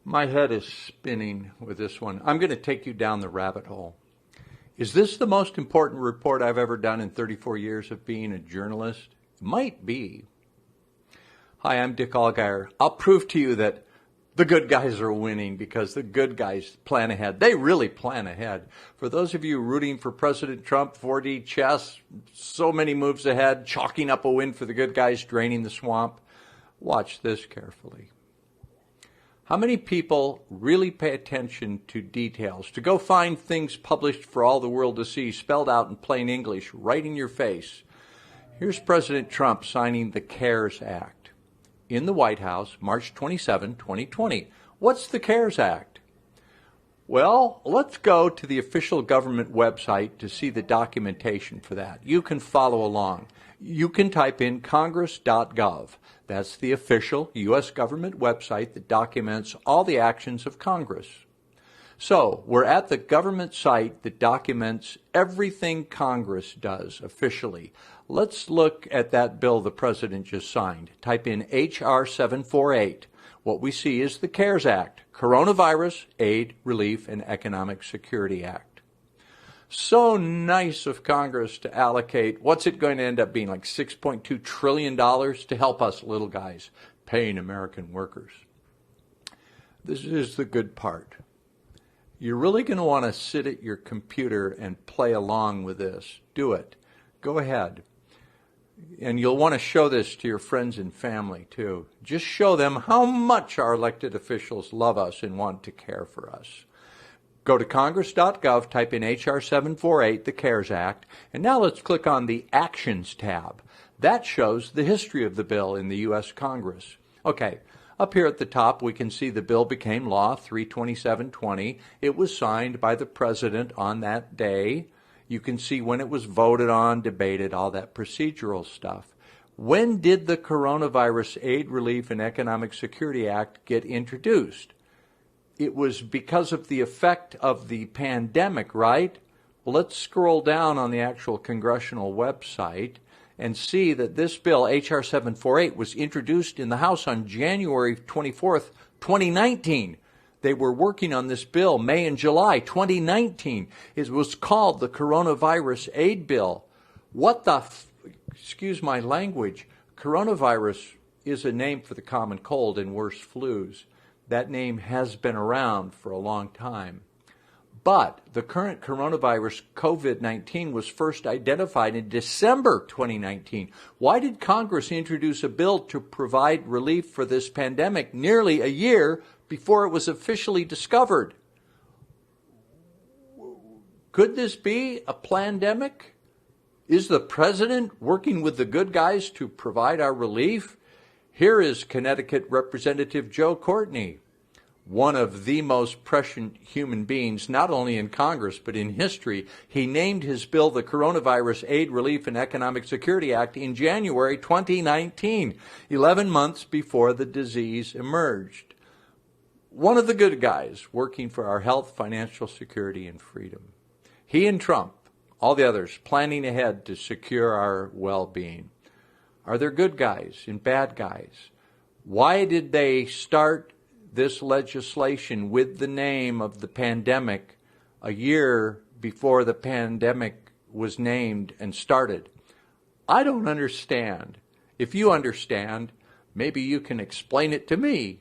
My head is spinning with this one. I'm going to take you down the rabbit hole. Is this the most important report I've ever done in 34 years of being a journalist? It might be. Hi, I'm Dick Allgaier. I'll prove to you that the good guys are winning because the good guys plan ahead. They really plan ahead. For those of you rooting for President Trump, 4D chess, so many moves ahead, chalking up a win for the good guys, draining the swamp, watch this carefully. How many people really pay attention to details, to go find things published for all the world to see, spelled out in plain English, right in your face? Here's President Trump signing the CARES Act in the White House, March 27, 2020. What's the CARES Act? Well, let's go to the official government website to see the documentation for that. You can follow along. You can type in congress.gov. That's the official U.S. government website that documents all the actions of Congress. So we're at the government site that documents everything Congress does officially. Let's look at that bill the president just signed. Type in H.R. 748. What we see is the CARES Act, Coronavirus Aid, Relief, and Economic Security Act. So nice of Congress to allocate, what's it going to end up being, like $6.2 trillion to help us little guys, paying American workers. This is the good part. You're really going to want to sit at your computer and play along with this. Do it. Go ahead. And you'll want to show this to your friends and family, too. Just show them how much our elected officials love us and want to care for us. Go to congress.gov, type in H.R. 748, the CARES Act, and now let's click on the Actions tab. That shows the history of the bill in the U.S. Congress. Okay, up here at the top, we can see the bill became law, 3/27/20. It was signed by the president on that day. You can see when it was voted on, debated, all that procedural stuff. When did the Coronavirus Aid, Relief, and Economic Security Act get introduced? It was because of the effect of the pandemic, right? Well, let's scroll down on the actual congressional website and see that this bill, H.R. 748, was introduced in the House on January 24th, 2019. They were working on this bill May and July 2019. It was called the Coronavirus Aid Bill. What the, excuse my language, coronavirus is a name for the common cold and worse flus. That name has been around for a long time. But the current coronavirus, COVID-19, was first identified in December 2019. Why did Congress introduce a bill to provide relief for this pandemic nearly a year before it was officially discovered? Could this be a plandemic? Is the president working with the good guys to provide our relief? Here is Connecticut Representative Joe Courtney, one of the most prescient human beings, not only in Congress, but in history. He named his bill the Coronavirus Aid, Relief, and Economic Security Act in January 2019, 11 months before the disease emerged. One of the good guys working for our health, financial security, and freedom. He and Trump, all the others, planning ahead to secure our well-being. Are there good guys and bad guys? Why did they start this legislation with the name of the pandemic a year before the pandemic was named and started? I don't understand. If you understand, maybe you can explain it to me.